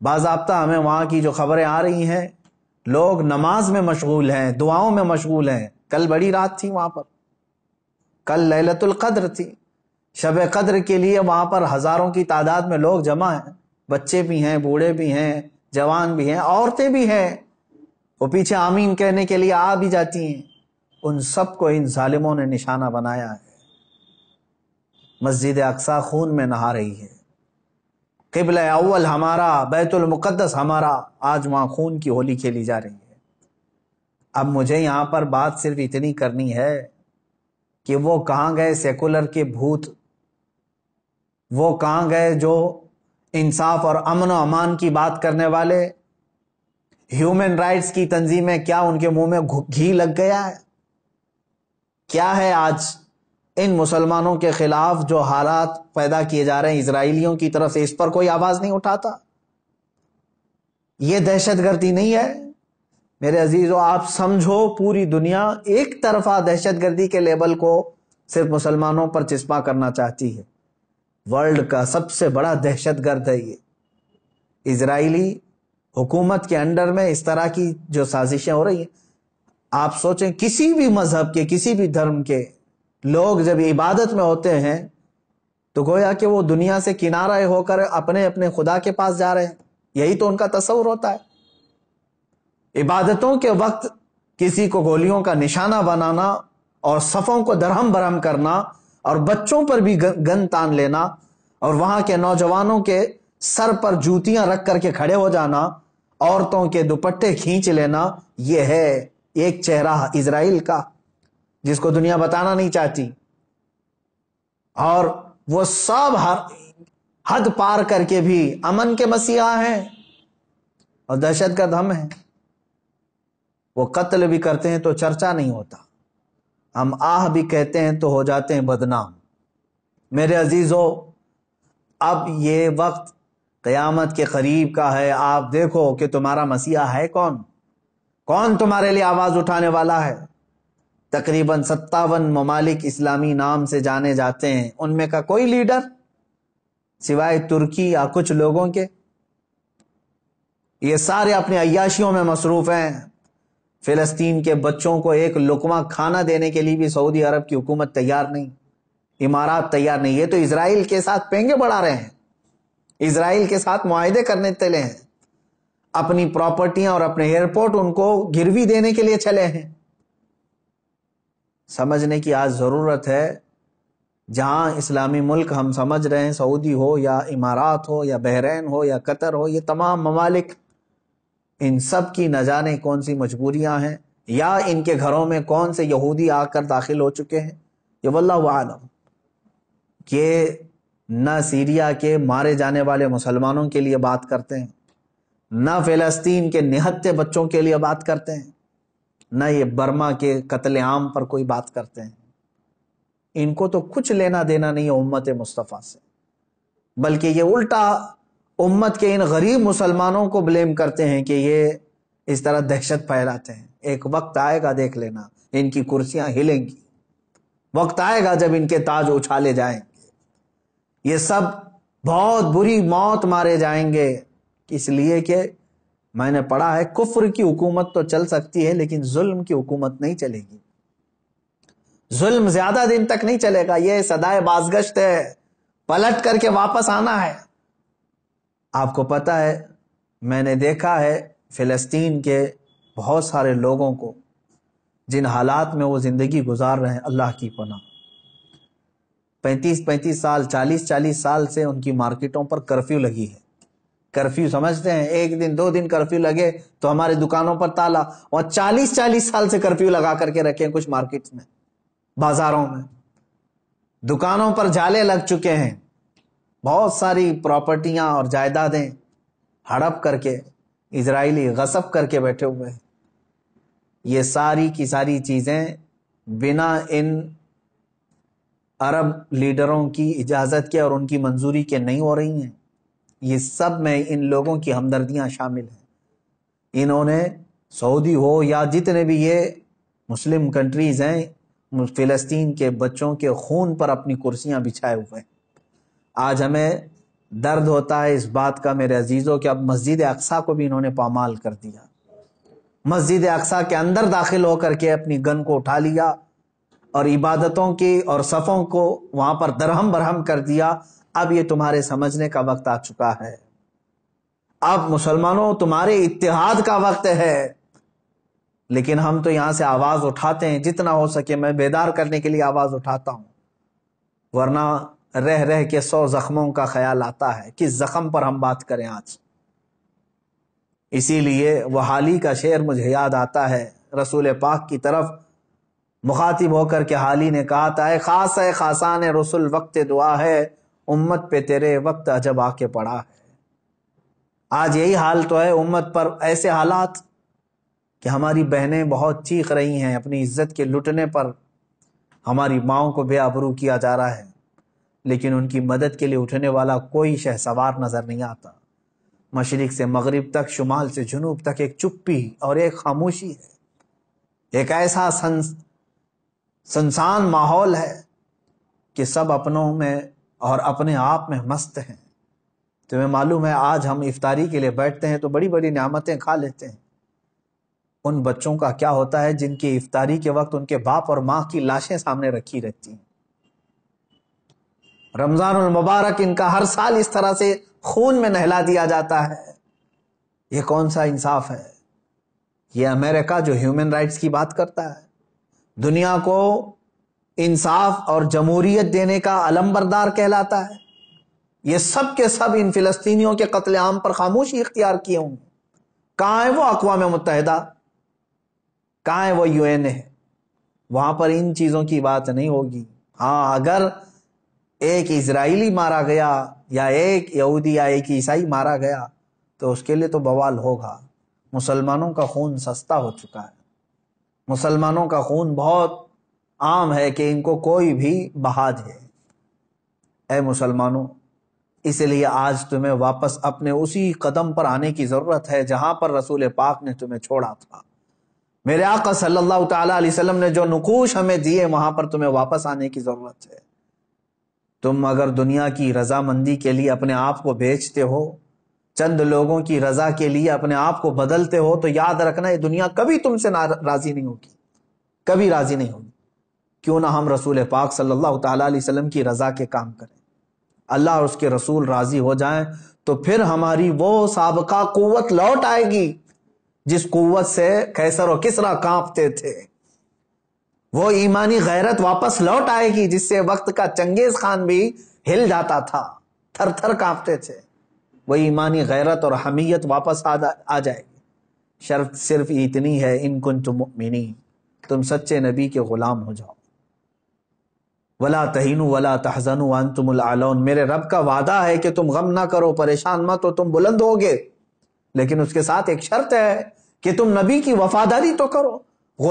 باضابطہ ہمیں وہاں کی جو خبریں آ رہی ہیں، لوگ نماز میں مشغول ہیں، دعاؤں میں مشغول ہیں. کل بڑی رات تھی وہاں پر، کل لیلۃ القدر تھی. شب قدر کے لیے وہاں پر ہزاروں کی تعداد میں لوگ جمع ہیں، بچے بھی ہیں، بوڑھے بھی ہیں، جوان بھی ہیں، عورتیں بھی ہیں. وہ پیچھے آمین کہنے کے لیے آ بھی جاتی ہیں. ان سب کو ان ظالموں نے نشانہ بنایا ہے. مسجد اقصی خون میں نہا رہی ہے. قبلہ اول ہمارا، بیت المقدس ہمارا، آج وہاں خون کی ہولی کھیلی جا رہی ہے. اب مجھے یہاں پر بات صرف اتنی کرنی ہے کہ وہ کہاں گئے سیکولر کے بھوت، وہ کہاں گئے جو انصاف اور امن و امان کی بات کرنے والے، ہیومن رائٹس کی تنظیمیں، کیا ان کے منہ میں گھی لگ گیا ہے؟ کیا ہے آج ان مسلمانوں کے خلاف جو حالات پیدا کیے جا رہے ہیں اسرائیلیوں کی طرف سے، اس پر کوئی آواز نہیں اٹھاتا؟ یہ دہشت گردی نہیں ہے میرے عزیزو؟ آپ سمجھو پوری دنیا ایک طرفہ دہشت گردی کے لیبل کو صرف مسلمانوں پر چسپاں کرنا چاہتی ہے. ورلڈ کا سب سے بڑا دہشت گرد ہے یہ. اسرائیلی حکومت کے انڈر میں اس طرح کی جو سازشیں ہو رہی ہیں، آپ سوچیں کسی بھی مذہب کے، کسی بھی دھرم کے لوگ جب عبادت میں ہوتے ہیں تو گویا کہ وہ دنیا سے کنارہ ہو کر اپنے اپنے خدا کے پاس جا رہے ہیں. یہی تو ان کا تصور ہوتا ہے. عبادتوں کے وقت کسی کو گولیوں کا نشانہ بنانا اور صفوں کو درہم برہم کرنا اور بچوں پر بھی گن تان لینا اور وہاں کے نوجوانوں کے سر پر جوتیاں رکھ کر کے کھڑے ہو جانا، عورتوں کے دوپٹے کھینچ لینا، یہ ہے ایک چہرہ اسرائیل کا جس کو دنیا بتانا نہیں چاہتی. اور وہ سب حد پار کر کے بھی امن کے مسیحا ہیں اور دہشت گرد ہم ہیں. وہ قتل بھی کرتے ہیں تو چرچا نہیں ہوتا، ہم آہ بھی کہتے ہیں تو ہو جاتے ہیں بدنام. میرے عزیزو، اب یہ وقت قیامت کے قریب کا ہے. آپ دیکھو کہ تمہارا مسیحا ہے کون؟ کون تمہارے لیے آواز اٹھانے والا ہے؟ تقریباً 57 ممالک اسلامی نام سے جانے جاتے ہیں، ان میں کا کوئی لیڈر سوائے ترکی یا کچھ لوگوں کے؟ یہ سارے اپنے عیاشیوں میں مصروف ہیں. فلسطین کے بچوں کو ایک لقمہ کھانا دینے کے لیے بھی سعودی عرب کی حکومت تیار نہیں، امارات تیار نہیں. یہ تو اسرائیل کے ساتھ پینگے بڑھا رہے ہیں، اسرائیل کے ساتھ معاہدے کرنے چلے ہیں، اپنی پراپرٹیاں اور اپنے ایئرپورٹ ان کو گروی دینے کے لیے چلے ہیں. سمجھنے کی آج ضرورت ہے. جہاں اسلامی ملک ہم سمجھ رہے ہیں، سعودی ہو یا امارات ہو یا بحرین ہو یا قطر ہو، یہ تمام ممالک، ان سب کی نہ جانے کون سی مجبوریاں ہیں، یا ان کے گھروں میں کون سے یہودی آ کر داخل ہو چکے ہیں، یہ واللہ عالم. کہ نہ سیریا کے مارے جانے والے مسلمانوں کے لیے بات کرتے ہیں، نہ فلسطین کے نہتے بچوں کے لیے بات کرتے ہیں، نہ یہ برما کے قتل عام پر کوئی بات کرتے ہیں. ان کو تو کچھ لینا دینا نہیں ہے امت مصطفیٰ سے، بلکہ یہ الٹا امت کے ان غریب مسلمانوں کو بلیم کرتے ہیں کہ یہ اس طرح دہشت پھیلاتے ہیں. ایک وقت آئے گا، دیکھ لینا، ان کی کرسیاں ہلیں گی. وقت آئے گا جب ان کے تاج اچھالے جائیں گے. یہ سب بہت بری موت مارے جائیں گے، اس لیے کہ میں نے پڑھا ہے کفر کی حکومت تو چل سکتی ہے لیکن ظلم کی حکومت نہیں چلے گی. ظلم زیادہ دن تک نہیں چلے گا، یہ صدائے بازگشت ہے، پلٹ کر کے واپس آنا ہے. آپ کو پتہ ہے، میں نے دیکھا ہے فلسطین کے بہت سارے لوگوں کو جن حالات میں وہ زندگی گزار رہے ہیں، اللہ کی پناہ. 35 سال، 40 سال سے ان کی مارکیٹوں پر کرفیو لگی ہے. کرفیو سمجھتے ہیں؟ ایک دن 2 دن کرفیو لگے تو ہمارے دکانوں پر تالا، اور 40 سال سے کرفیو لگا کر کے رکھے ہیں کچھ مارکیٹس میں، بازاروں میں، دکانوں پر جالے لگ چکے ہیں. بہت ساری پراپرٹیاں اور جائیدادیں ہڑپ کر کے اسرائیلی غصب کر کے بیٹھے ہوئے ہیں. یہ ساری کی ساری چیزیں بنا ان عرب لیڈروں کی اجازت کے اور ان کی منظوری کے نہیں ہو رہی ہیں. یہ سب میں ان لوگوں کی ہمدردیاں شامل ہیں. انہوں نے سعودی ہو یا جتنے بھی یہ مسلم کنٹریز ہیں، فلسطین کے بچوں کے خون پر اپنی کرسیاں بچھائے ہوئے ہیں. آج ہمیں درد ہوتا ہے اس بات کا میرے عزیزوں کہ اب مسجد اقصیٰ کو بھی انہوں نے پامال کر دیا، مسجد اقصیٰ کے اندر داخل ہو کر کے اپنی گن کو اٹھا لیا اور عبادتوں کی اور صفوں کو وہاں پر درہم برہم کر دیا۔ اب یہ تمہارے سمجھنے کا وقت آ چکا ہے، اب مسلمانوں تمہارے اتحاد کا وقت ہے۔ لیکن ہم تو یہاں سے آواز اٹھاتے ہیں، جتنا ہو سکے میں بیدار کرنے کے لیے آواز اٹھاتا ہوں، ورنہ رہ رہ کے 100 زخموں کا خیال آتا ہے، کس زخم پر ہم بات کریں آج۔ اسی لیے وہ حالی کا شعر مجھے یاد آتا ہے، رسول پاک کی طرف مخاطب ہو کر کے حالی نے کہا تھا، اے خاص ہے خاصان رسول وقت دعا ہے، امت پہ تیرے وقت عجب آ کے پڑا ہے۔ آج یہی حال تو ہے امت پر، ایسے حالات کہ ہماری بہنیں بہت چیخ رہی ہیں اپنی عزت کے لٹنے پر، ہماری ماؤں کو بے آبرو کیا جا رہا ہے، لیکن ان کی مدد کے لیے اٹھنے والا کوئی شہسوار نظر نہیں آتا۔ مشرق سے مغرب تک، شمال سے جنوب تک ایک چپی اور ایک خاموشی ہے، ایک ایسا سنسان ماحول ہے کہ سب اپنوں میں اور اپنے آپ میں مست ہیں۔ تمہیں معلوم ہے آج ہم افطاری کے لیے بیٹھتے ہیں تو بڑی بڑی نعمتیں کھا لیتے ہیں، ان بچوں کا کیا ہوتا ہے جن کی افطاری کے وقت ان کے باپ اور ماں کی لاشیں سامنے رکھی رہتی ہیں؟ رمضان المبارک ان کا ہر سال اس طرح سے خون میں نہلا دیا جاتا ہے، یہ کون سا انصاف ہے؟ یہ امریکہ جو ہیومن رائٹس کی بات کرتا ہے، دنیا کو انصاف اور جمہوریت دینے کا علم بردار کہلاتا ہے، یہ سب کے سب ان فلسطینیوں کے قتل عام پر خاموشی اختیار کیے ہوں۔ کہاں ہے وہ اقوام متحدہ؟ کہاں ہے وہ UN ہے؟ وہاں پر ان چیزوں کی بات نہیں ہوگی۔ ہاں، اگر ایک اسرائیلی مارا گیا یا ایک یہودی یا ایک عیسائی مارا گیا تو اس کے لیے تو بوال ہوگا۔ مسلمانوں کا خون سستا ہو چکا ہے، مسلمانوں کا خون بہت عام ہے کہ ان کو کوئی بھی بہا دے۔ اے مسلمانوں، اس لیے آج تمہیں واپس اپنے اسی قدم پر آنے کی ضرورت ہے جہاں پر رسول پاک نے تمہیں چھوڑا تھا۔ میرے آقا صلی اللہ تعالی علیہ وسلم نے جو نقوش ہمیں دیے وہاں پر تمہیں واپس آنے کی ضرورت ہے۔ تم اگر دنیا کی رضامندی کے لیے اپنے آپ کو بیچتے ہو، چند لوگوں کی رضا کے لیے اپنے آپ کو بدلتے ہو، تو یاد رکھنا یہ دنیا کبھی تم سے راضی نہیں ہوگی، کبھی راضی نہیں ہوگی۔ کیوں نہ ہم رسول پاک صلی اللہ تعالی علیہ وسلم کی رضا کے کام کریں، اللہ اور اس کے رسول راضی ہو جائیں تو پھر ہماری وہ سابقہ قوت لوٹ آئے گی جس قوت سے قیصر و کسریٰ کانپتے تھے، وہ ایمانی غیرت واپس لوٹ آئے گی جس سے وقت کا چنگیز خان بھی ہل جاتا تھا، تھر تھر کانپتے تھے۔ وہ ایمانی غیرت اور حمیت واپس آ جائے گی۔ شرط صرف اتنی ہے، ان کنتم مؤمنین، تم سچے نبی کے غلام ہو جاؤ۔ ولا تہینوا ولا تحزنوا وانتم الاعلون، میرے رب کا وعدہ ہے کہ تم غم نہ کرو، پریشان مت ہو، تم بلند ہوگے، لیکن اس کے ساتھ ایک شرط ہے کہ تم نبی کی وفاداری تو کرو۔